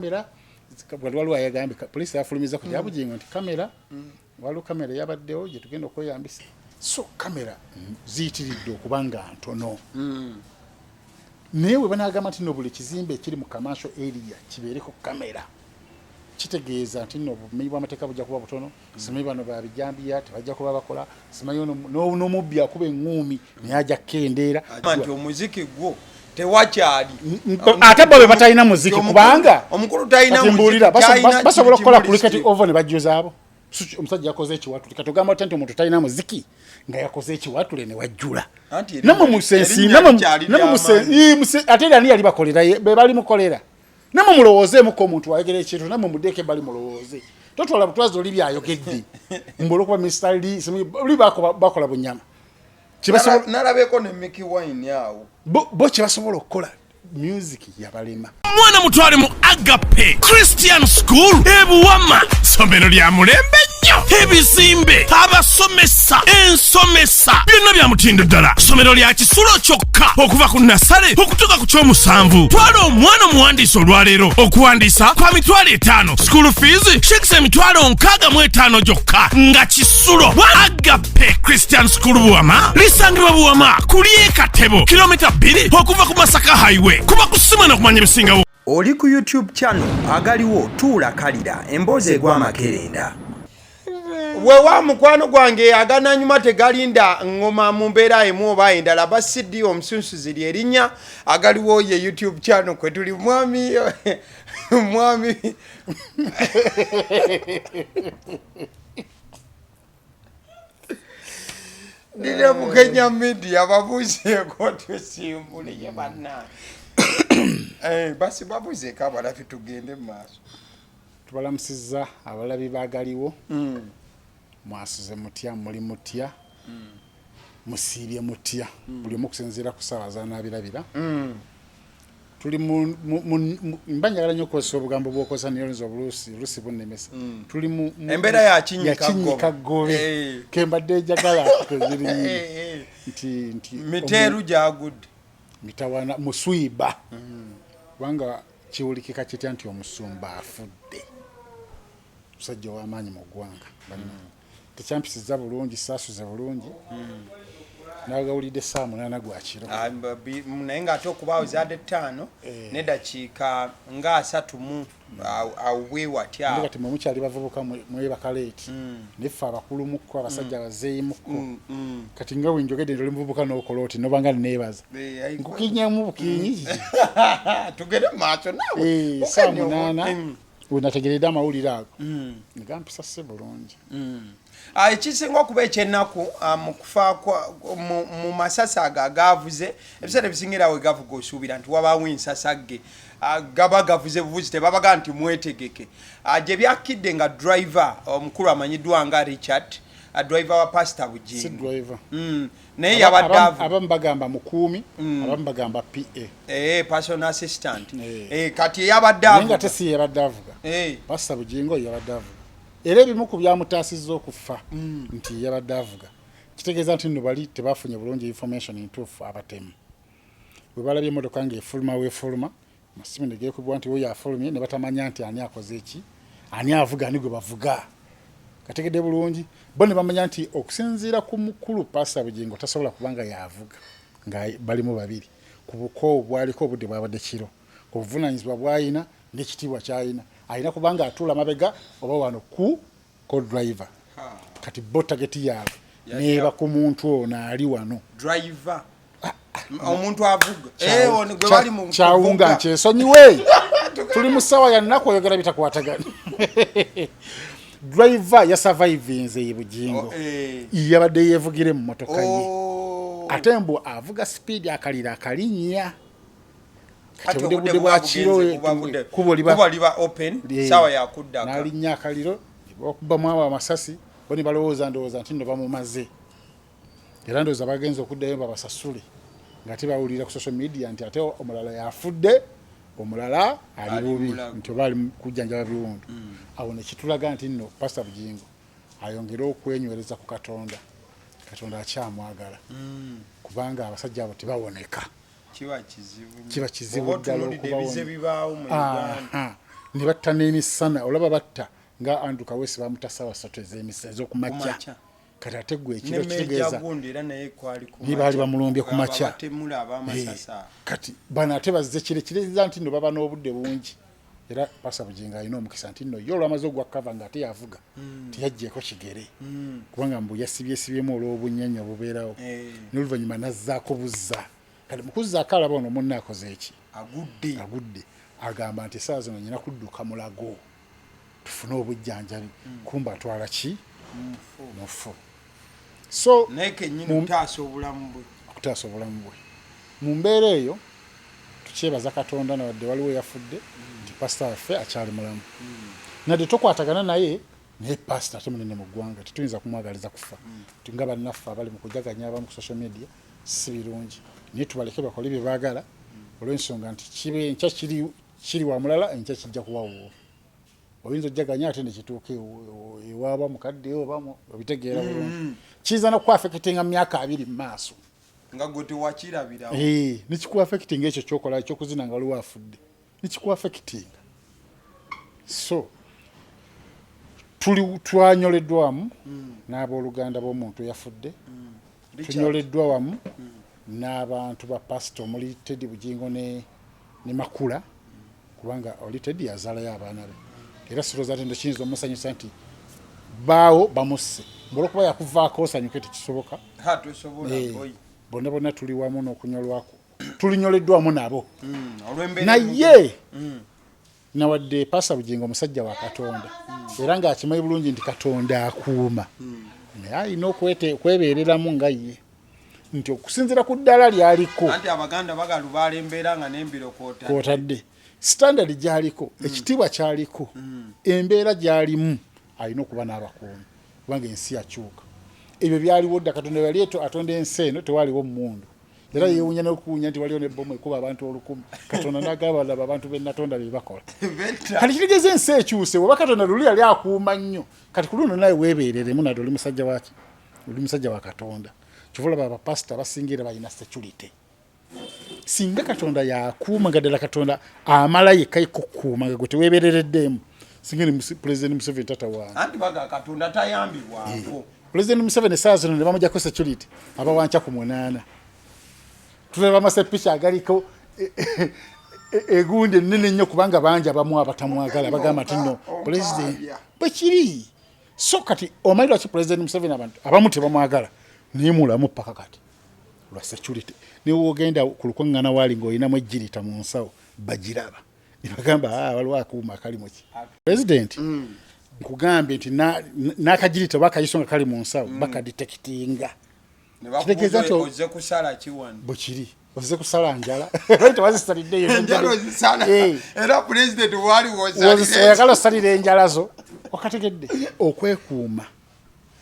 kamera waliwo ayagambye poliisi yafulumiza ku ya Bugingo nti kamera waliwo kamera yabaddewo gye tugenda okweyambisa so kamera ziyitiridde okuba nga ntono naye bwe banagamba nti no buli kizimbe ekiri mu commercial area kibeereko kamera kitegeeza nti no bumenyi bw'amateeka bujja kuba butono simanyi bano babijambiya tebajja kuba bakola simanyi n'omubbi akuba eŋŋuumi naye ajja kukendeera nti omuziki gwo tewakyali ate bo be batalina muziki kubanga omukulu talina muziki basobola okukola ku cricket over ne bajjuzaabo omusajja yakoze ekiwatule katugamba nti omuntu talina muziki nga yakoze ekiwatule ne wajjula namwe musensi ate era yali bakolera be bali mukolera namwe mulowoozeemuko omuntu wayogera ekintu namwe mudeeke bali mulowooze totwala butwazi oli byayogedde mbula okuba misitali oli bakola bunyama nalabeko ne Mikie wine awo bo kye basobola okukola music yabalema mwana mutwale mu Agape Christian School ebuwama somero lya mulembe nnyo ebizimbe abasomesa ensomesa byonna bya mutindo ddala somero lya kisulo kyokka okuva ku nasale okutuuka ku kyomusanvu twala omwana omuwandiisa olwaleero okuwandiisa kwa mitwalo 5 school fees shekisa emitwalo 65 gyokka nga kisulo wa Agape Christian School buwama lisangibwa buwama kuli Katebo kilomita 2 okuva ku Masaka highway kuba kusimana n'okumanya ebisingawo. Oli ku YouTube channel agaliwo tuula kalira emboozi egw'amakerenda wewa mukwano gwange agananyuma tegalinda ngoma mu mbeera emu oba endala basidi omusunsuzi lyerinnya agaliwo ye YouTube channel kwe tuli mwami Nina Bukenya media babuzeeko tusimbule ye banna basi babuzeeko abalafi tugende mu maaso tubalamusizza abalabi bagaliwo mwasize mutya muli mutya musiibye mutya buli omu okusinziira ku ssaawa zanaabirabira tuli mbanjagala nnyo okukozesa obugambo bw'okozesa niyonza oluusi bunnemesa tuli mu embeera yakinyika ggobe kembadde ejagala nti miteeru gyagudde mitawana muswiba kubanga kiwulikika kitya nti omusumba afudde musajja w'amaanyi mu ggwanga tekyampisiza bulungi saasuze bulungi nagawulidde saa 8 gwa kiro naye ng'ate okubaawo zaadde 5 n'eddakiika nga 3 awwe watya kati mwe mukyali bavubuka mwebaka leeti neffe abakulumukko abasajja abazeeyimukko kati nga wenjogedde ndi oli muvubuka n'okola oti nobanga neebaza nkukinyamu bukinyi tugende mu maaso naawe saa 8 wenategeredde amawulire ago negampisa se bulungi ekisinga okuba ekyennaku mu kufa mu masasi ago agaavuze ebiseera ebisingira we gavuga osuubira nti wabaawo ensasagge gaba gavuze buvuzi tebabaga nti mwetegeke gye byakkidde nga driver omukulu amanyiddwa nga Richard driver wa Pastor Bugingo si driver naye yabadde abamu bagamba mukuumi abamu bagamba PA personal assistant kati yabadde avuga nga tesi yabadde avuga Pastor Bugingo yabadde avuga era ebimu ku byamutaasizza okufa nti yabadde avuga kitegeeza nti nno bali tebafunye bulungi information entuufu abatemu bwe balabye emmotoka ng'efuluma weefuluma amasimu ne geekubibwa nti oyo afulumye ne batamanya nti ani akoze eki ani avuga ani gwe bavuga kategedde bulungi bo ne bamanya nti okusinziira ku mukulu Pastor Bugingo tasobola kubanga yavuga nga balimu babiri ku buko bwaliko obudde bwabadde kiro ku buvunaanyizibwa bw'ayina n'ekitiibwa ky'ayina ayina kubanga atuula mabega oba wano ku co-driver kati bo tageti yaabwe neeba ku muntu ono ali wano driver omuntu avuga gwe bali mu kyawunga nkyesonyiwe tuli mu ssaawa ya nnaku oyogera bitakwatagana driver yasurvivinze ye Bugingo yabadde yeevugire mu motoka ye ate mbu avuga speed akalira akalinnya kati obudde bwa kiro kubo liba open sawa ya kuddaka nalinnya akaliro okubamu abo amasasi boni balowooza ndowooza nti nno bamumaze era ndowooza bagenza okuddayo babasasule nga tebawulira ku social media nti ate omulala yafudde omulala ali bubi nti oba ali kujjanjaba biwundu awo nekitulaga nti nno Pastor Bugingo ayongere okwenywereza ku Katonda akyamwagala kubanga abasajja abo tebawoneka kiba kizibu ddala okubawona ne batta n'emisana olaba batta nga Andrew Kawesi bamutasa wasatu ez'emisana ez'okumakya kati ate gwe ekiro kitegeeza baali bamulumbye ku makya kati bano ate bazze kireza nti nno baba n'obudde bungi era Pastor Bugingo alina omukisa nti nno yo olwamaze ogwa kava nga ate yavuga tiyaggyeko kigere kubanga mbu yasibyesibyemu olw'obunnyanya obubeerawo n'oluvannyuma nazzaako buzza kati mukuzzaako alaba ono munne akoze eki agudde agamba nti essaawa zino nyina kudduka mulago tufune obujjanjabi kumba atwala ki mufu so okutaasa obulamu bwe mu mbeera eyo tukyebaza Katonda nawadde waliwo yafudde nti pasita waffe akyali mulamu nadde tokwatagana naye pasita ate munene mu ggwanga tetuyinza kumwagaliza kufa nga bannaffe abali mu kujaganya abamu ku social media si birungi naye tubaleke bakole bye baagala olw'ensonga nti kibe enkya kiri wa mulala enkya kijja kuwawuwo oyinza ojjaganya ate nekituuka ewaaba mukadde obamu obitegeera bulungi kiyinza nokukwafekitinga mu myaka 2 mu maaso nga gwe tewakirabirawo nekikuwafekitinga ekyo kyokola ekyokuzina nga waliwo afudde nekikuwafekitinga so twanyoleddwa wamu n'abooluganda b'omuntu yafudde tunyoleddwa wamu n'abantu ba pasito omuli Teddy Bugingo ne Makula kubanga oli Teddy yazaalayo abaana be era sirowooza nti ndekiyinza omusanyusa nti baawo bamusse olwokuba yakuvaako osanyuke tekisoboka bonna tuli wamu n'okunyolwako tulinyoleddwa wamu nabo naye nawadde Pastor Bugingo omusajja wa Katonda era ng'akimanyi bulungi nti Katonda akuuma naye alina okwebeereramu nga ye nti okusinziira ku ddala lyaliko anti abaganda bagalubaala embeera nga n'embiro kwotadde standard gyaliko ekitiibwa kyaliko embeera gyalimu alina okuba n'abakuumi kubanga ensi yakyuka ebyo byaliwo dda Katonda yali atonda ensi eno tewaliwo mmundu era yeewuunya n'okuwuunya nti waliwo n'ebbomu ekuba abantu 1,000 Katonda n'agamba laba abantu be natonda bye bakola kati kitegeeza ensi ekyuse oba Katonda luli yali akuuma nnyo kati ku luno nawe weebeereremu nadde oli musajja waki oli musajja wa Katonda kyova olaba abapasita basingira balina security singa Katonda yakuuma nga ddala Katonda amala yekka kukuuma nga gwe teweebeerereddemu singa ni President Museveni tata wange anti baga Katonda tayambibwako President Museveni essaawa zino ne bamujjako security abawanca ku 8 tulaba amasepicha agaliko egundi ennene ennyo kubanga bangi abamu abatamwagala bagamba nti nno President bwekiri so kati omanyi lwaki President Museveni abantu abamu tebamwagala naye mulamu paka kati lwa security ne wogenda ku lukwangana wali ng'olinamu ejjirita mu nsawo bagiraba ne bagamba waliwo akuuma kali muki President nkugambye nti n'akajirita bakayisonga kali mu nsawo bakadetectinga kitegeeza nti ozze kusala kiwani bwekiri ozze kusala njala tewazisaliddeyo enjala ozisala era President wali oyagala osalira enjala zo wakategedde okwekuuma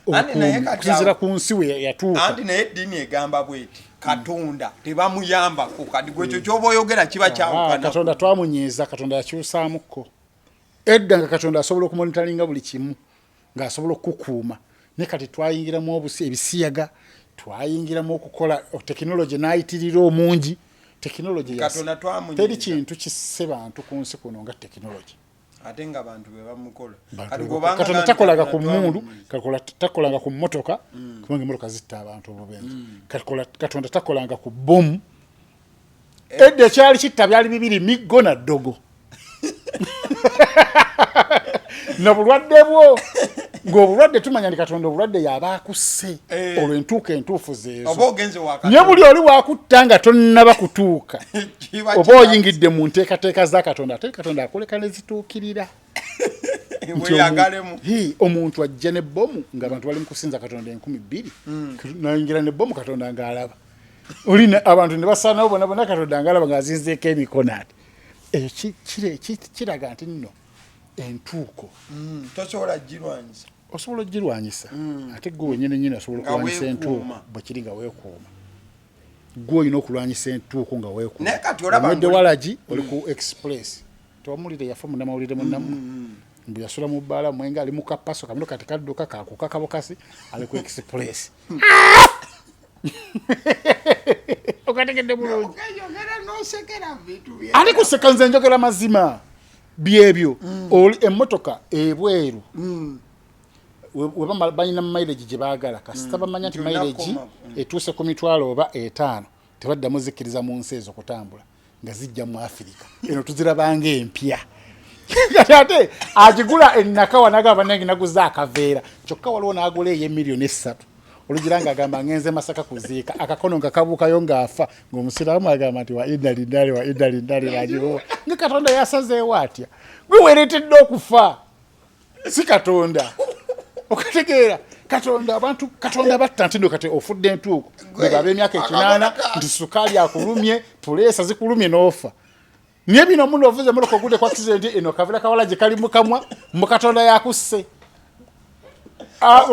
okusinziira ku nsi we yatuuka anti naye eddiini egamba bweti Katonda tebamuyambako kati gwekyo kyoba oyogera kiba kyawukana Katonda twamunyiiza Katonda yakyusaamuko edda nga Katonda asobola okumonitalinga buli kimu ng'asobola okukuuma ne kati twayingiramu ebisiyaga twayingiramu okukola tekinologi n'ayitirira omungi tekinologi teri kintu kisse bantu ku nsi kuno nga tekinologi ate nga bantu be bamukola Katonda takolaga ku mmundu takolanga ku mmotoka kubanga emmotoka zitta abantu obubenzi Katonda takolanga ku bomu edda ekyali kitta byali 2 miggo na ddogo n'obulwadde bwo ng'obulwadde tumanya ni Katonda obulwadde yaba akusse olw'entuuka entuufu zeezo nye buli oli wakutta nga tonnaba kutuuka oba oyingidde mu nteekateeka za Katonda ate Katonda akoleka ne zituukirira omuntu ajja n'ebbomu ng'abantu bali mu kusinza Katonda 2,000 nayingira n'ebbomu Katonda ng'alaba oli abantu ne basaanawo bonna Katonda ng'alaba ng'azinzeeko emikono ate kiraga nti nno entuuko tosobola girwanyisa osobola ogirwanyisa ate gwe wenyini osobola okulwanyisa entuuko bwekiri nga weekuuma gwe olina okulwanyisa entuuko nga weekuumawedde walagi oli ku express tewamulire yafa munnamawulire munnamu mbu yasula mu bbaala mwenga ali mu kapaso kamino kati kadduka kakuka kabokasi ali ku express okategedde bulungi ali kuseka nze njogera mazima byebyo oli emmotoka ebweru weba balina mileage gye baagala kasita bamanya nti mileage etuuse ku mitwalo oba 5 tebadda muzikiriza mu nsi ezo kutambula nga zijja mu Afirika eno tuzirabanga empya ate agigula ennaka wanaga banange naguza akaveera kyokka waliwo n'agula ey'emiliyoni 3 olugiranga agamba ngenze Masaka kuziika akakono nga kabuukayo ng'afa ng'omusiraamu agamba nti wa idali agiwowa nga Katonda yasazeewo atya gwe weeretedde okufa si Katonda okategeera Katonda batta nti kati ofudde entuuko baba emyaka 8 nti sukaali akulumye puleesa zikulumye n'ofa niye bino muno ovuze muno kogude kwa accident eno kavira kawala gye kali mukamwa mu Katonda yakusse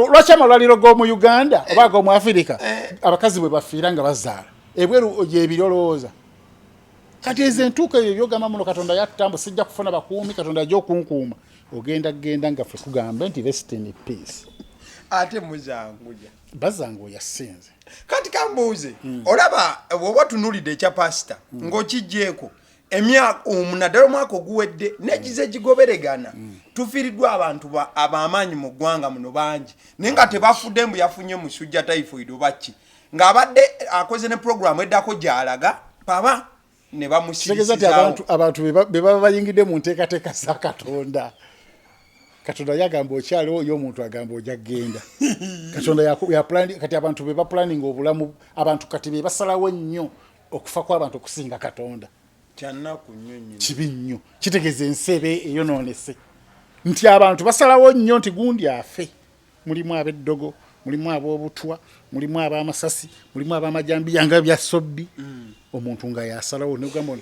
lwaki amalwaliro g'omu Uganda oba g'omu Afirika abakazi bwe bafiira nga bazaala ebweru gyebirolooza kati ezo entuuko ebyo byogamba muno Katonda yattambo sijja kufuna bakuumi Katonda ajja okunkuuma ogenda nga ffe tugambe nti rest in peace ate muzanguja bazangu yasinze kati kambuuze olaba bw'oba tunulidde ekya pasita ng'okijjeeko emyaka naddala omwaka oguwedde negize gigoberegana tufiiriddwa abantu ab'amaanyi mu ggwanga muno bangi naye nga tebafudde mbu yafunye musujja typhoid oba ki ng'abadde akoze ne programu eddako gy'alaga baba ne bamusirisizaawo abantu be baba bayingidde mu nteekateeka za Katonda yagamba okyaliwo y'omuntu agamba ojja kgenda Katonda kati abantu be bapulaning obulamu abantu kati be basalawo nnyo okufa kw'abantu okusinga Katonda kibi nnyo kitegeeza ensebe eyonoonese nti abantu basalawo nnyo nti gundi afe mulimu ab'eddogo mulimu ab'obutwa mulimu ab'amasasi mulimu ab'amajambiya nga bya sobbi omuntu nga yasalawo negamba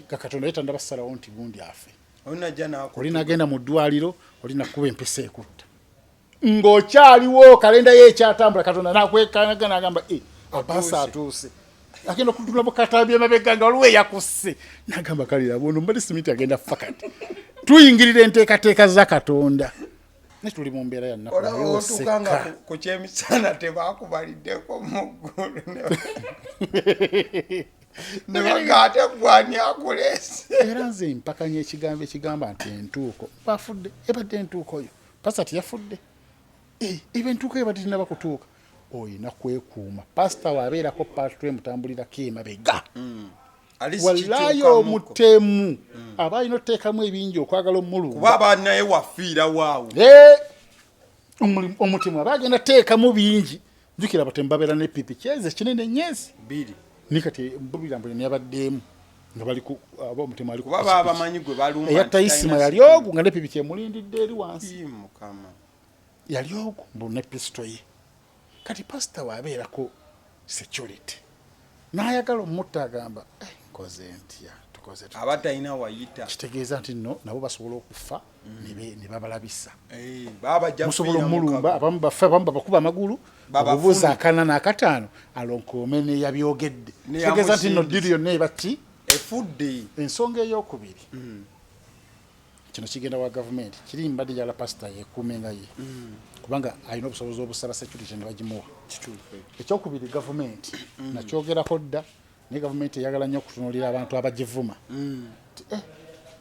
Katonda yetanda basalawo nti gundi afe olina agenda mu ddwaliro olina kuba empisa ekutta ng'okyaliwo kalenda ye ekyatambula Katonda nakwekanaga n'agamba abasa atuuse agenda okutula mu katabya mabega nga waliwo eyakusse n'agamba kalira bono mbali simiti agenda fakati tuyingirira enteekateeka za Katonda ne tuli mu mbeera ya nnaku otukanga ku kyemisana tebakubaliddeko muggulu nebagate gwani akulese era nze mpakanya ekigambo ekigamba nti entuuko bafudde ebadde entuuko yo pastor yafudde eba entuuko ebadde tinaba kutuuka oyina kwekuuma pastor wabeerako patwe mutambulirako emabega walayo omutemu aba alina oteekamu ebingi okwagala omulungu kuba aba naye wafiira waawo omutemu aba agenda teekamu bingi jjukira abatemu babeera ne pipi kyeze kinene nyezi ni kati mbubirambo yabaddeemu nga bali ku omutemu ali kuba babamanyi gwe balumba eyatayisima yali ogu nga ne pipi kyemulindidde eri wansi mukama yali ogu mbu ne pisto ye kati pastor wabeerako security n'ayagala omutta agamba nkoze ntya tukoze abatalina wayita kitegeeza nti no nabo basobola okufa ne babalabisa musobola omulumba abamu bafe abamu babakuba amagulu babubuuza 4 na 5 alonkoome neyabyogedde kitegeeza nti no diri yonna ebaki efudde ensonga ey'okubiri kino kigenda wa gavumenti kiri mbadde jala pastor yekuumenga ye kubanga alina obusobozi obusaba security ne bagimuwa ekyokubiri gavumenti nakyogerako dda naye gavumenti eyagala nnyo okutunuulira abantu abagivuma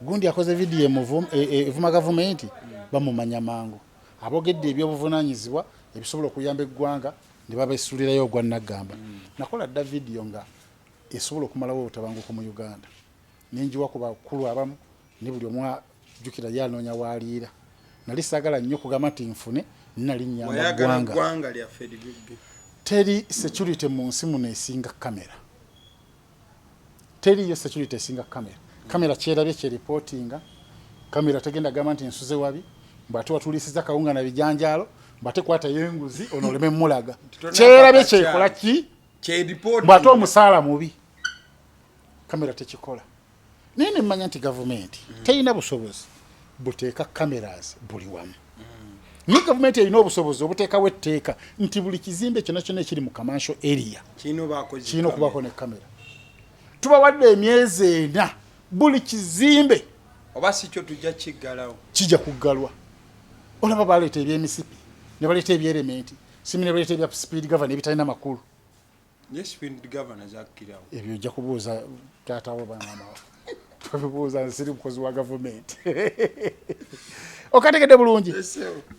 gundi akoze vidiyo evuma gavumenti bamumanya mangu abogedde ebyobuvunaanyizibwa ebisobola okuyamba eggwanga ne babeesulirayo ogwa Nagamba nakola dda vidiyo nga esobola okumalawo obutabanguko mu Uganda nenjiwa ku bakulu abamu ne buli omu ajjukira yanoonya waaliira nali saagala nnyo okugamba nti nfune nali nnyamba ggwanga teri security mu nsi muno esinga kamera teriyo security esinga kamera kyerabye kyeripotinga kamera tegenda gamba nti nsuze wabi mbate watulisiza kawunga na bijanjalo mbate kwata yenguzi onoleme mulaga kyerabye kyekola ki mbate omusaala mubi kamera tekikola nene mmanya nti gavumenti terina busobozi buteeka cameras buli wamu ni gavumenti erina obusobozi obuteekawo etteeka nti buli kizimbe kyonna kyonna ekiri mu commercial area kirina okubaako ne kamera tubawadde emyezi 4 buli kizimbe oba si kyo tujja kiggalawo kijja kuggalwa olaba baleeta ebyemisipi ne baleeta ebyelementi simi ne baleeta ebya speed governor ebitalina makulu speed governor zakkirawo ebyo ojja kubuuza taatawo bamaamawo tubibuuza nsiri mukozi wa government okategedde bulungi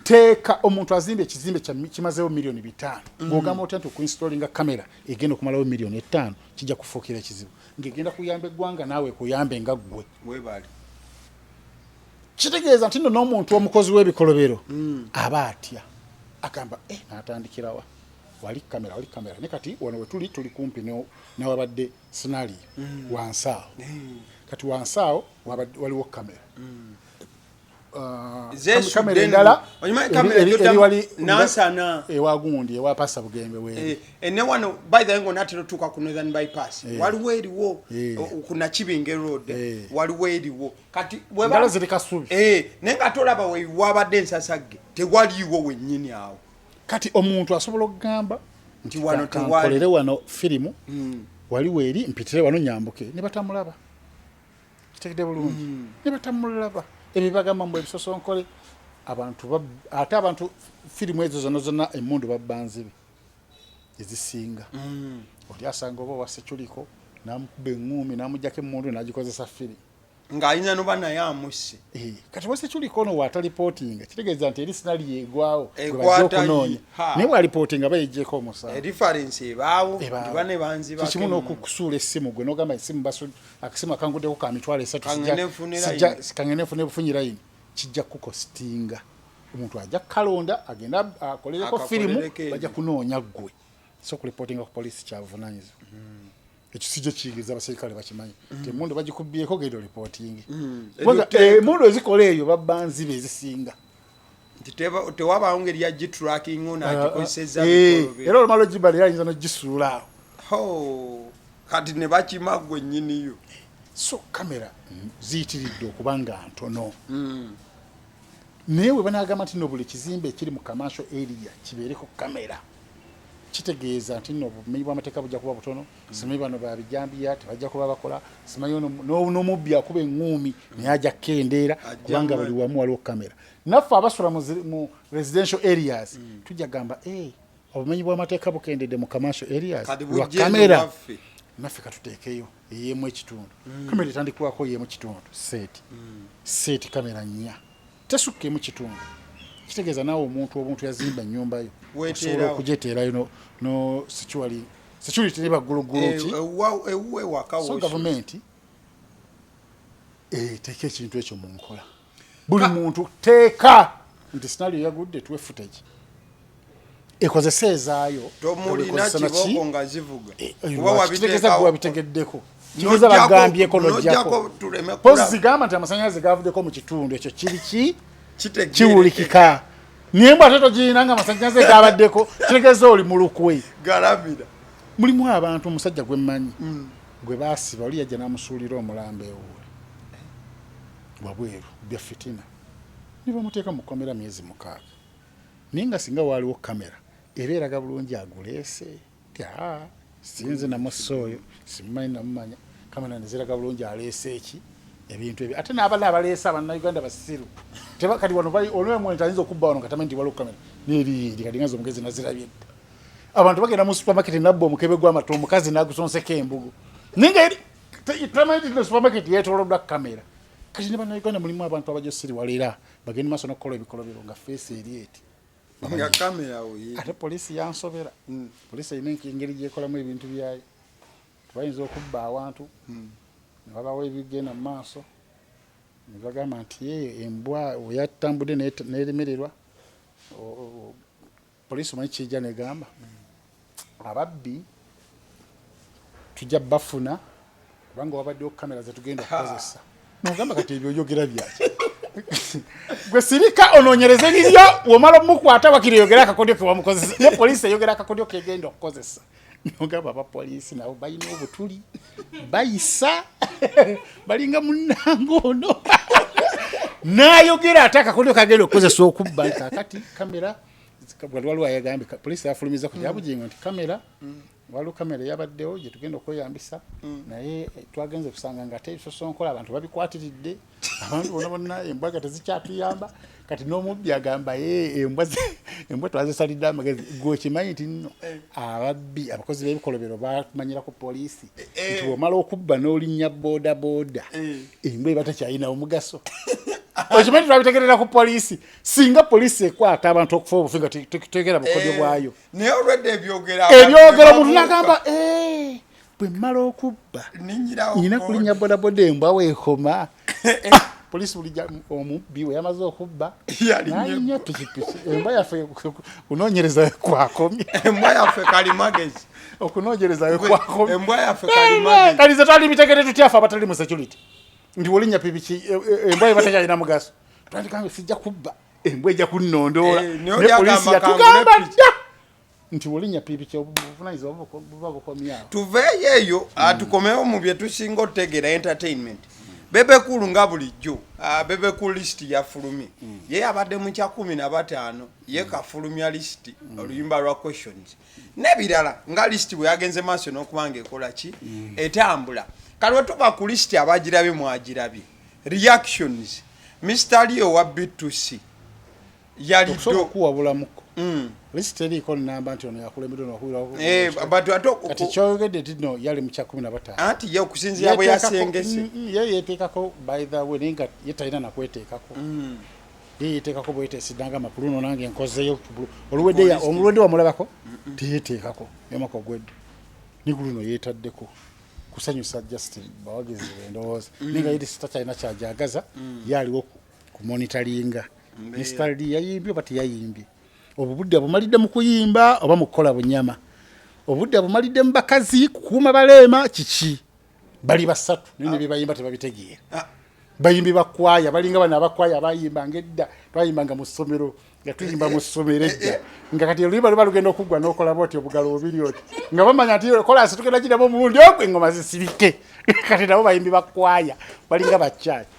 teeka omuntu azimba ekizimbe kimazeewo miliyoni 5 ng'ogamba otya nti okuinstallinga kamera egenda okumalawo miliyoni 5 kijja kufuukira ekizibu ng'egenda kuyamba eggwanga naawe kuyambe nga ggwe kitegeeza nti nno n'omuntu omukozi w'ebikolobero aba atya agamba n'atandikirawa wali kamera ne kati wano we tuli kumpi n'ewabadde scenario wansaawo kati wansaawo waliwo kamera kamera endala eriwali nansana ewagundi ewa pasa bugembe we ene wano by the way natero tuka ku northern bypass waliwo eriwo kuna Kibinge road waliwo eriwo kati ndala ziri kasubi nenga tolaba we wabadde nsasagge tewaliwo wennyini awo kati omuntu asobola okugamba nti wano tewalere wano firimu waliwo eri mpitire wano nyambuke ne batamulaba kitegedde bulungi ne batamulaba ebibagamba mbu ebisosonkole abantu firimu ezo zonna emmundu babbanzibe ezisinga oli asanga oba wasekyuliko namukuba eŋŋumi namujjako emmundu nagikozesa firimu ng'alina noba naye amusse kati wasekyuliko ono watalipootinga kitegeeza nti eri sinali yeegwawo gwebajja okunoonya naye walipootinga bayejjeeko omusango edifarensi ebaawo bane banzibako kikimu n'okusuula essimu gwe n'ogamba essimu akasimu akanguddeko ka mitwalo 3 kangene nfune bufunyirayini kijja kukostinga omuntu ajja kukalonda agenda akolereko firimu bajja kunoonya ggwe so kulipootinga ku poliisi kyabuvunanyizibwa ekyo sijja kiyigiriza abaserikale bakimanyi nti emundu bagikubyeko genda reporting emundu ezikola eyo babbanzibe ezisinga nti tewabaawo ngeri ya gitracking ono agikozeseza era olumala ogibala era ayinza n'ogisuula awo kati ne bakima ggwe nnyiniyo so kamera ziyitiridde okuba nga ntono naye we banaagamba nti no buli kizimbe ekiri mu commercial area kibeereko kamera kitegeeza nti nno obumenyi bw'amateeka bujja kuba butono simanyi bano babijambiya tebajja kuba bakola simanyi n'omubbi akuba eŋŋuumi naye ajja kukendeera kubanga bali wamu waliwo kamera naffe abasula mu residential areas tujja gamba obumenyi bw'amateeka bukendedde mu commercial areas lwa kamera naffe katuteekeyo eyemu ekitundu kamera etandikwako yemu kitundu seeti kamera 4 tesukkeemu kitundu kitegeeza naawe omuntu yazimba ennyumba yo osobola okujeteerayo no security ne baggulugulu ki so gavumenti teeka ekintu ekyo mu nkola buli muntu teeka nti scenario yagudde tuwe footage ekozesa ezaayo tomulina kiboko nga zivuga kitegeeza wabitegeddeko kitegeeza bagambyeko nojjako pozi zigamba nti amasannyalaze gavuddeko mu kitundu ekyo kiri kiwulikika niembwa teto girinanga amasannyalaze gabaddeko kitegeeza oli mu lukwe galabira mulimu abantu omusajja gwe mmanyi gwe baasiba oli yajja n'amusuulira omulambo ewuwe wabweru bya fitina ne bamuteeka mu kkomera myezi 6 naye nga singa waaliwo kamera ebeeraga bulungi aguleese sinze namusooyo simumanyi namumanya kamera neziraga bulungi aleese eki ebintu ebyo ate n'abana abaleese abannayuganda basiru kati wano olwemwento ayinza okubba wano katamanyi nti waliwo kamera neeriiri kati ngazi omugezi nazirabye dda abantu bagenda mu supermarket nabba omukebe gw'amata omukazi n'agusonseko embugo naye nga tamanyi nti supermarket yeetooloddwa kamera kati ne bannayuganda mulimu abantu abajja osiriwalera bagenda maaso n'okukola ebikolobero nga feesi eri eti nga kamera oyi ate poliisi yansobera poliisi erina engeri gyekolamu ebintu byayo tebayinza okubba awantu ne babawo ebigenda mu maaso ne bagamba nti embwa oyatambudde n'eremererwa poliisi omanyi kijja negamba ababbi tujja bafuna kubanga wabaddewo kamera zetugenda okukozesa nogamba kati ebyo oyogera byaki gwe sirika onoonyereze liryo womala omukwata wakiri yogera akakodyo ke wamukozesa ye poliisi eyogera akakodyo kegenda okukozesa nogamba abapoliisi nabo balina obutuli bayisa balinga munnange ono n'ayogera ate akakodyo kagenda okukozesa okubba kakati kamera waliwo ayagambye poliisi yafulumiza ku Bugingo nti kamera waliwo kamera yabaddewo gye tugenda okweyambisa naye twagenze kusanga nga tebisosonkola abantu babikwatiridde abantu bona bonna embwaga tezikyatuyamba kati n'omubbi agamba embwa twazisalidde amagezi gwekimanyi nti nno ababbi abakozi b'ebikolobero bamanyira ku poliisi nti womala okubba n'olinnya boodabooda embwa eba tekyalina omugaso okimanyi twabitegerera ku poliisi singa poliisi ekwata abantu okufa obufi nga tetegera bukodyo bwayo naye olwedde ebyogera omuntu nagamba bwe mmala okubba nyina kulinnya boodabooda embwa weekoma polisi bulijja omubbi we yamaze okubba nalinnya pikipiki embwa yaffe kunoonyereza kwakomye embwa yaffe kalimagezi okunoonyereza kwakomye embwa yaffe kalimagezi kalize twali bitegere tutyafe abatali mu security ndi wolinnya pikipiki embwa eba tekyalina mugaso twandikanga sijja kubba embwa ejja kunnondoola ne polisi yatugamba dda nti wolinnya pikipiki obuvunanyizibwa buba bukomyawo tuveeyo eyo tukomewo mu bye tusinga otutegeera entertainment Bebe Cool nga bulijjo Bebe Cool list ya fulumi ye abadde mu kya 15 ye kafulumya list oluyimba lwa questions nebirala nga list bwe yagenze maaso n'okubanga ekola ki etambula kalwa tuba ku list abagirabe mwagirabe reactions Mr. Leo wa Betutte yali do kuwabulamuko list eriko namba nti ono yakulembedde n'okuwira abantu atoko kati kyogedde tino yali mu kya 15 anti ye okusinzira bwe yasengese ye yeteekako by the way ninga yetalina nakweteekako ye yeteekako bweteesidanga amakulu no nange nkozeyo olwedde wamulabako teyeteekako emako gwedde nigulu no yeetaddeko kusanyusa Justin bawagezi endowooza ninga yedi sitakyalina kyajagaza yaliwo ku monitoringa Mr. D yayimbye oba teyayimbye obudde bumalidde mu kuyimba oba mu kukola bunyama obudde bumalidde mu bakazi kukuuma baleema kiki bali basatu nene bye bayimba tebabitegeera bayimbi bakwaya balinga bana abakwaya bayimba ngedda twayimbanga mu ssomero nga tuyimba mu ssomero edda nga kati oluyimba luba lugenda okuggwa n'okola bwoti obugalo bubiri oti nga bamanya nti kolasi tugenda kirabo omulundi ogwo engoma zisibike kati nabo bayimbi bakwaya balinga bakyaki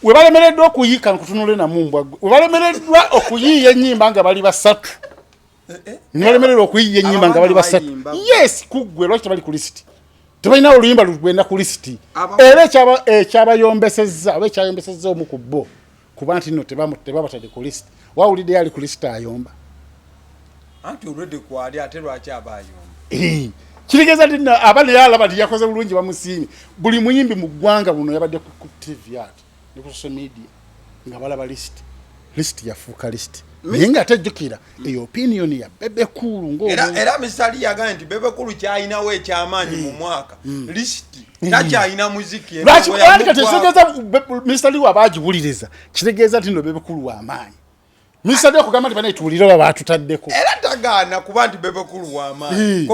webalemereddwa okuyiika nkutunule namumbwa webalemereddwa okuyiiya ennyimba nga bali basatu nibalemereddwa okuyiiya ennyimba nga bali basatu yes kuggwe lwaki tebali ku lisiti tebalina oluyimba lugwenda ku lisiti era ekyabayombesezza oba ekyayombesezza omu ku bo kuba nti nno tebabatadde ku lisiti wawulidde yali ku lisiti ayomba anti olwedde kwali ate lwaki aba ayomba kitegeeza nti aba naye alaba nti yakoze bulungi bamusiimi buli muyimbi mu ggwanga buno yabadde ku tv ati ne ku social media nga balaba lisiti yafuuka lisiti naye nga atejjukira eyo opinion ya Bebe Cool era misali yagambye nti Bebe Cool kyayinawo ekyamaanyi mu mwaka lisiti takyayina muziki lwaki kati kitegeeza misali wabaagiwuliriza kitegeeza nti no Bebe Cool w'amaanyi misali okugamba nti banaituulira baba batutaddeko era tagaana kuba nti Bebe Cool w'amaanyi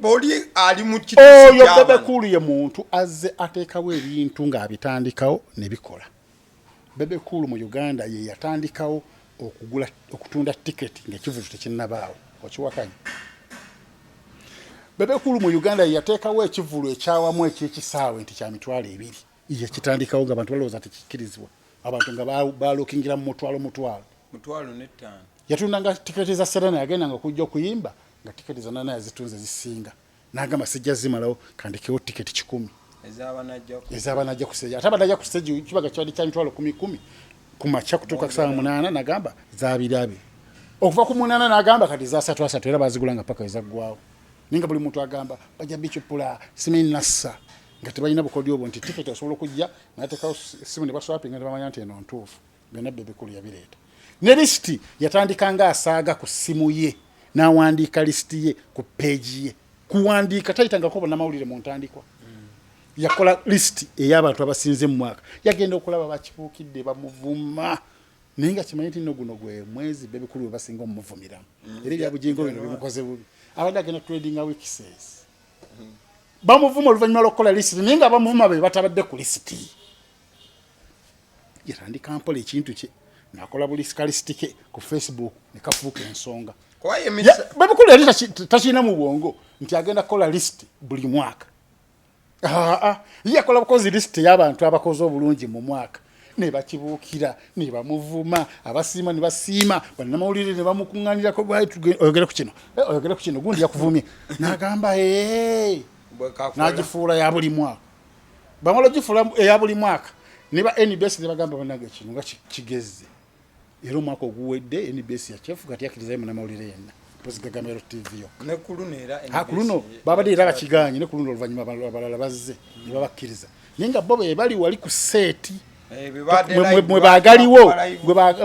oli ali mu kitu oyo Bebe Cool ye muntu azze ateekawo ebintu ng'abitandikawo ne bikola Bebe Cool mu Uganda ye yatandikawo okutunda tiketi ng'ekivuzo tekinnabaawo okiwakanya Bebe Cool mu Uganda ye yateekawo ekivulo ekyawamu eky'ekisaawe nti kya mitwalo 2 ye kitandikawo nga abantu balowooza tekikkirizibwa abantu nga balookingira mu mutwalo 5 yatundanga tiketi za Serena yagendanga okujja okuyimba nga tiketi zonna naye zitunze zisinga n'agamba sijja zimalawo kandikewo tiketi 10 ezaba najja ku stage ate abadde ku stage kibaga kyali kya mitwalo 10 ku makya kutuuka ku 8 nagamba zabirabe okuva ku 8 nagamba kati za 3 era bazigulanga paka ezaggwawo ninga buli muntu agamba bajja bichupula simeni nassa nga tebalina bukodyo obwo nti tiketi osobola okujja nateekawo simu ne baswapinga ne bamanya nti eno ntuufu byonna Bebe Cool yabireeta ne lisiti yatandikanga asaaga ku simu ye n'awandiika lisiti ye ku peegi ye kuwandiika tayitangako bonnamawulire mu ntandikwa yakola lisiti ey'abantu abasinze mu mwaka yagenda okulaba bakibuukidde bamuvuma naye nga kimanyi nti nno guno gwe mwezi Bebe Cool we basinga omuvumiramu era ebya Bugingo bino bimukoze bubi abadde agenda tradinga weekses bamuvuma oluvannyuma lw'okukola lisiti naye nga bamuvuma be batabadde ku lisiti yatandika mpola ekintu kye nakola buli lisiti ke ku Facebook ne kafuuka ensonga Bebe Cool yali takirina mu bwongo nti agenda kukola lisiti buli mwaka yakola bukozi lisiti y'abantu abakoze obulungi mu mwaka ne bakibuukira ne bamuvuma abasiima ne basiima bannamawulire ne bamukuŋŋaanirako oyogere ku kino gundi yakuvumye n'agamba n'agifuula ya buli mwaka bamala ogifuula eya buli mwaka ne ba NBS ne bagamba bannage kino nga kigezze era omwaka oguwedde NBS yakyefuga tiyakirizayo munnamawulire yenna Bugingo TV yo ne kuluno era kuluno babadde era bakiganye ne kuluno oluvannyuma abalala bazze ne babakkiriza naye nga bo bali wali ku seeti mwe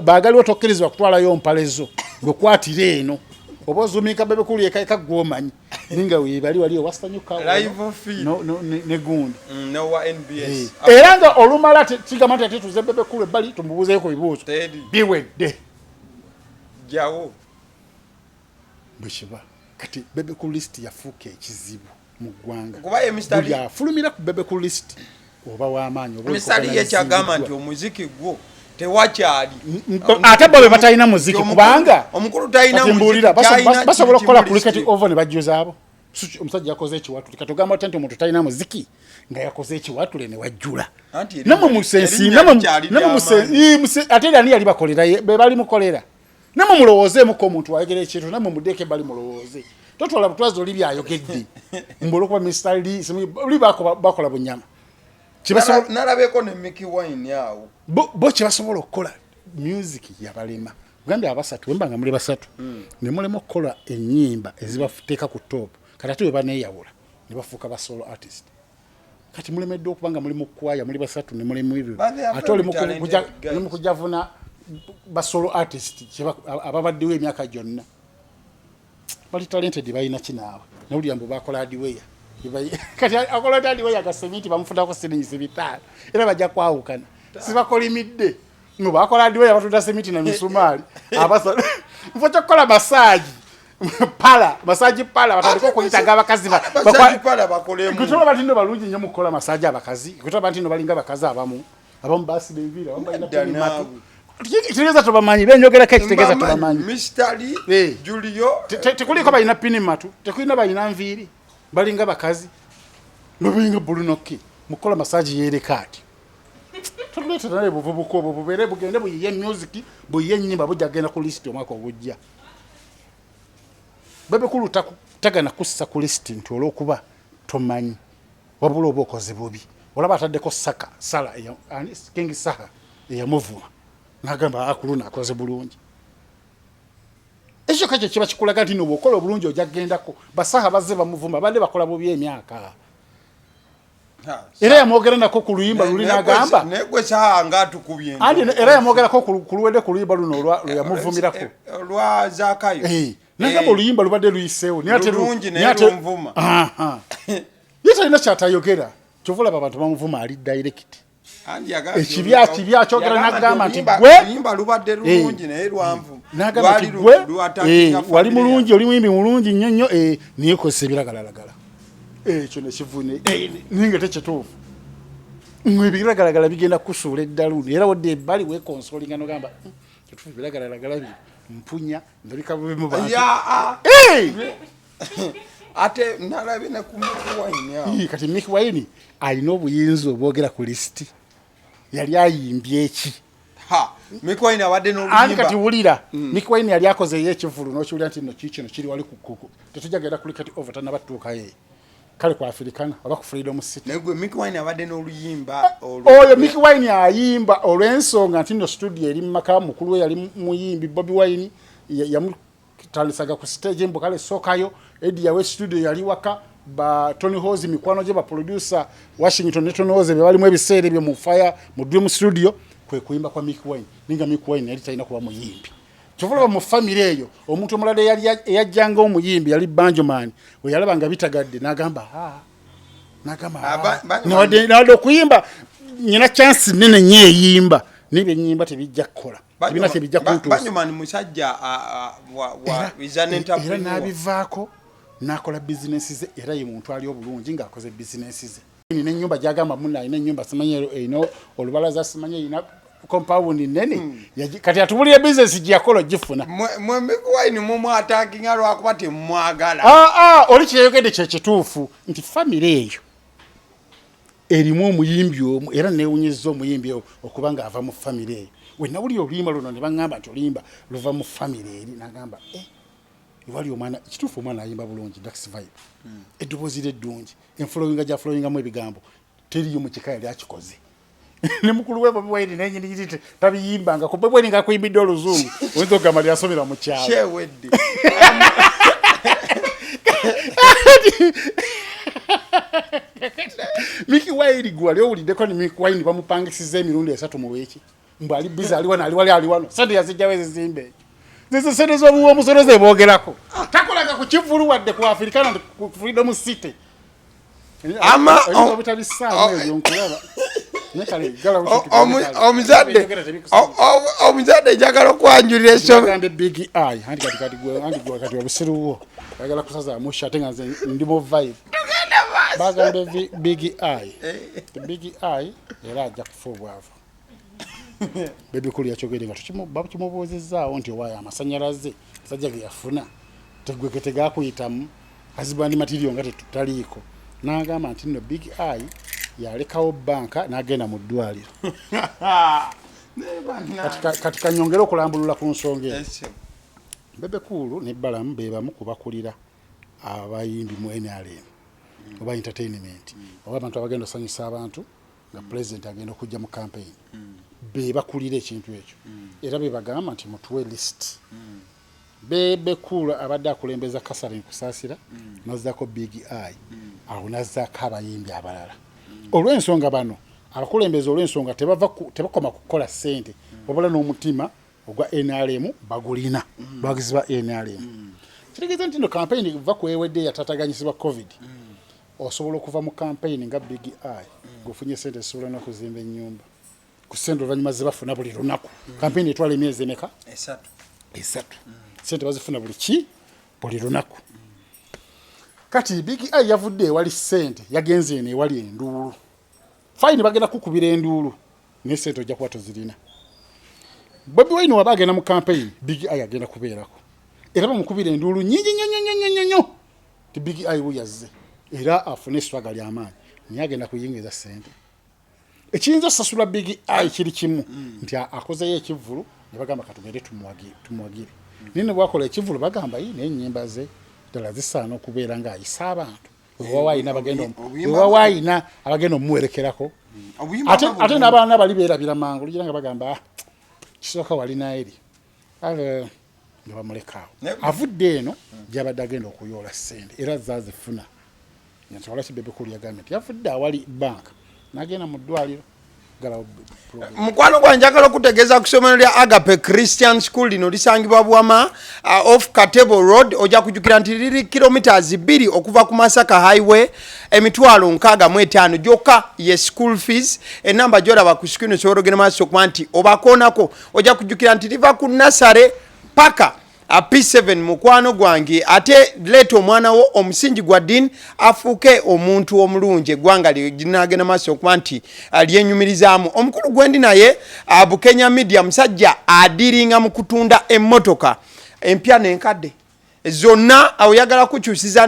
baagaliwo tokkirizibwa kutwalayo mpalezo gwekwatira eno oba ozumika Bebe kuli eka gwomanyi ninga webali wali owasanyuka live feed ne gundi no wa NBS era nga olumala kigamba nti ate tuze Bebe kuli ebbali tumubuuzeeko ebibuuzo biwedde jawo bwekiba kati Bebe ku list yafuuka ekizibu mu ggwanga kuba emistari afulumira ku Bebe ku list oba w'amaanyi oba emistari yekyagamba nti omuziki gwo tewakyali ate bo be batalina muziki kubanga omukulu talina muziki basobola okukola ku cricket over ne bajjuzaabo omusajja yakoze ekiwatule katugamba nti omuntu talina muziki nga yakoze ekiwatule ne wajjula namwe musensi ate era ani yali bakolera be bali mukolera namwe mulowoozeemuko omuntu wayogera ekintu namwe mudeeke bali mulowooze totwala butwazi oli byayogedde mbulokuba mistari oli bakola bunyama nalabeko ne Mikie wine yawo bo kyebasobola okukola music yabalema ugambye abasatu wemba nga muli basatu ne mulema okukola ennyimba ezibateeka ku top kati ate we baneeyawula ne bafuuka ba solo artist kati mulemeddwe okuba nga muli mu kwaya muli basatu ne mulemu ebyo ate oli mu kujavuna ba solo artist ababaddewo emyaka gyonna bali talented balina kinaawe nawulira mbu bakola adiweya kati akola adiweya gasemiti bamufutako siringi 5 era bajja kwawukana sibakolimidde ngo bakola adiweya batunda semiti na misumaali abasa mfo kyokukola masaji pala batandika okuyitaga abakazi kutoba batindo balungi nnyo mu kukola masaji abakazi kutoba batindo balinga abakazi abamu basiba ebira balina kitegeeza tubamanyi benjogerako ekitegeeza tubamanyi mistari Julio tekuliko balina pini matu tekulina balina nviiri balinga bakazi nobenga bulunoki mukola masaji yerekaati tuletera naye buvubuko obwo bubeere bugende buyiye music buyiye ennyimba bujja genda ku list omwaka ogujja Bebe kulu tagana kussa ku list nti olw'okuba tomanyi wabula oba okoze bubi olaba ataddeko sala King Saha eyamuvuma n'agamba akuluna akoze bulungi ekyo kakyo kiba kikulaga nti n'obwokola obulungi ojja kugendako basaha bazze bamuvuma badde bakola bubi emyaka era yamwogera nako ku luyimba luli n'agamba era yamwogerako ku luwedde ku luyimba luno lwe yamuvumirako lwa Zakayo n'agamba oluyimba lubadde luyiseewo lulungi naye lumvuma ye talina kyatayogera kyova olaba abantu bamuvuma ali direct ekibya kyogera n'agamba nti gwe lubadde lulungi naye lwanvu n'agamba nti gwe wali mulungi oli muyimbi mulungi nnyo niye kozesa ebiragalalagala ekyo nekivune ninga tekituufu ebiragalalagala bigenda kusuula eddaluuni era wadde ebbali wekonsolinga nogamba kituufu ebiragalalagala bino mpunya ndabika bubimu bantu ate nalabe ne ku Mikie wine kati Mikie wine alina obuyinza obwogera ku listi yali ayimbye eki Mikie wine abadde n'oluyimba kati wulira Mikie wine yali akoze ekivulu n'okiwulira nti no kino kiri wali kukuku tetujagenda kuli kati over tanabatuukayo kale kwa Africana oba ku Freedom City negwe Mikie wine abadde n'oluyimba oyo Mikie wine ayimba olw'ensonga nti no studio eri mumaka mukulu we yali muyimbi Bobi Wine yamutalisaga ku stage mbu kale sokayo Eddie yawe studio yali waka ba Tony Hozi mikwano gye ba producer Washington ne Tony Hozi balimu ebiseera ebyo mu fire mu dream studio kwe kuyimba kwa Mikie wine ninga Mikie wine yali talina kuba muyimbi kyovulaba mu family eyo omuntu omulala eyajjanga omuyimbi yali Banjoman we yalabanga bitagadde n'agamba nawadde okuyimba nyina chance nene nnyo eyimba nibyo ennyimba tebijja kukola ebina tebijja kuntuusa Banjoman musajja era n'abivaako n'akola bizinesi ze era ye muntu ali obulungi ng'akoze bizinesi ze nina ennyumba gyagamba munna alina ennyumba simanyi erina olubalaza simanyi erina compound nene kati atubulira business gyakola gifuna mwe Mikie wine mumwatakinga lwakuba temwagala oli kyeyogedde kyekituufu nti family eyo erimu omuyimbi omu era neewunyizza omuyimbi okubanga ava mu famire eyo we nawulira oluyimba luno ne baŋŋamba nti oluyimba luva mu famire eri nagamba wali omwana kituufu omwana ayimba bulungi dax vibe eddoboozi lye eddungi enfulowinga gyafulowingamu ebigambo teriyo mu kika yali akikoze ne mukulu we Bobi Wine nenyinirite tabiyimbanga Bobi Wine nga kuyimbidde oluzungu oyinza okugamba lyasomera mu kyalo Mikie Wine gwali owuliddeko ni Mikie Wine bamupangisiza emirundi 3 mu weeki mbu ali bizi ali wano sente yazijjawo ezizimbe zizo sente z'obuwa omusolo ze boogerako takolaga ku kivulu wadde ku Africana ku Freedom City ama omuzadde njagala okwanjulira esombe big eye kati wabusiruwo ayagala kusaza musha ate nga nze ndi mu vibe bagambe big eye era ajja kufa obwavu Bebe kuli yakyogere nga tukimubuuzizzaawo nti owaayo amasanyalaze sajja ge yafuna tegweke tegakuyitamu azibandi matiriyo nga tetutaliiko n'agamba nti nno big eye yalekawo banka n'agenda mu ddwaliro kati kanyongere okulambulula ku nsonga eyo Bebe Cool ne Balamu be bamu kubakulira abayimbi mu NRM oba entertainment oba abantu abagenda osanyusa abantu nga president agenda okujja mu campaign be bakulira ekintu ekyo era be bagamba nti mutuwe list Bebe Cool abadde akulembeza Kasarani kusaasira nazzako big eye awo nazzako abayimbi abalala olw'ensonga bano abakulembeza olw'ensonga tebakoma kukola ssente wabula n'omutima ogwa NRM bagulina bagizi ba NRM kitegeeza nti no campaign va kwewedde yatataganyisibwa covid osobola okuva mu campaign nga big eye gofunye ssente zisobola n'okuzimba ennyumba ku ssente oluvannyuma ze bafuna buli lunaku campaign etwala emyezi emeka esatu ssente bazifuna buli lunaku kati big eye yavudde ewali ssente yagenze eno ewali enduulu fine bagenda kukubira enduulu ne ssente ojja kuba tozirina Bobi Wine waba agenda mu campaign big eye agenda kubeerako era bamukubira enduulu nyinyi ti big eye we yazze era afune struggle ly'amaanyi naye agenda kuyingiza ssente ekiyinza sasula big eye kiri kimu nti akozeyo ekivvulu ne bagamba katugende tumwagire nine bwakola ekivvulu bagamba n'ennyimba ze ddala zisaana okubeera ng'ayisa abantu wewawayina abagenda omuwerekerako ate n'abaana bali beerabira mangu lugira nga bagamba kisooka walina eri nga bamulekaawo avudde eno gyabadde agenda okuyoola ssente era zazifuna nti walaki Bebe Cool yagambye nti yavudde awali banka n'agenda mu ddwaliro mukwano gwange njagala okutegeeza ku ssomero lya Agape Christian School lino lisangibwa Bwama off Katebo Road ojja kujjukira nti liri kilometers 2 okuva ku Masaka Highway emitwalo 65 gyokka ye school fees enamba gyolaba ku screen osobola ogenda maaso okuba nti obakoonako ojja kujjukira nti liva ku nasare paka P7 mukwano gwange ate leeta omwana wo omusingi gwa dini afuuke omuntu omulungi eggwanga linagenda maaso okuba nti lyenyumirizaamu omukulu gwendi naye Bukenya media musajja adiringa mu kutunda emmotoka empya n'enkadde zonna oyagala kukyusiza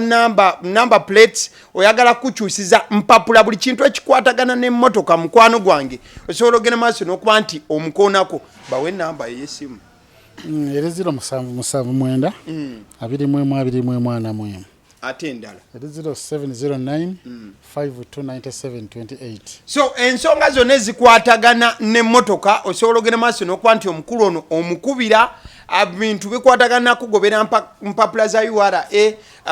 number plates oyagala kukyusiza mpapula buli kintu ekikwatagana n'emmotoka mukwano gwange osobola ogenda maaso n'okuba nti omukoonako bawe enamba ey'essimu eri 0779 21 ate endala eri 0709 529728 so ensonga zonna ezikwatagana n'emmotoka osobola ogenda maaso n'okuba nti omukulu ono omukubira bintu bikwatagana kugobera mpapula za URA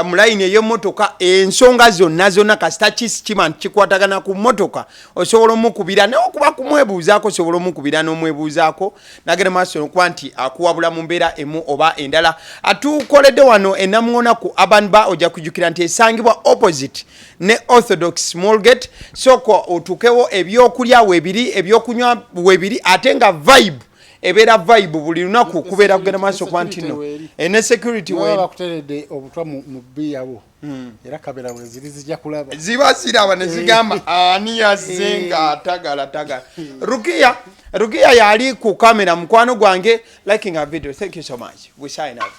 mu line ey'emmotoka ensonga zonna kasita kima kikwatagana ku mmotoka osobola omukubira n'okuba kumwebuuzaako osobola omukubira n'omwebuuzaako nagenda maaso n'okuba nti akuwabula mu mbeera emu oba endala atukoledde wano enamuŋona ku Urban Bar ojja kujjukira nti esangibwa opposite ne Orthodox Smallgate soko otukewo ebyokulya webiri ebyokunywa webiri ate nga vibe ebeera vibe buli lunaku kubeera kugenda maaso kwa ntino ene security we bakuteredde obutwa mu biyabo era kabera we ziri zijja kulaba ziba ziraba ne zigamba ani yazenga tagala Rukia yali ku kamera mukwano gwange liking our video. Thank you so much. We sign out.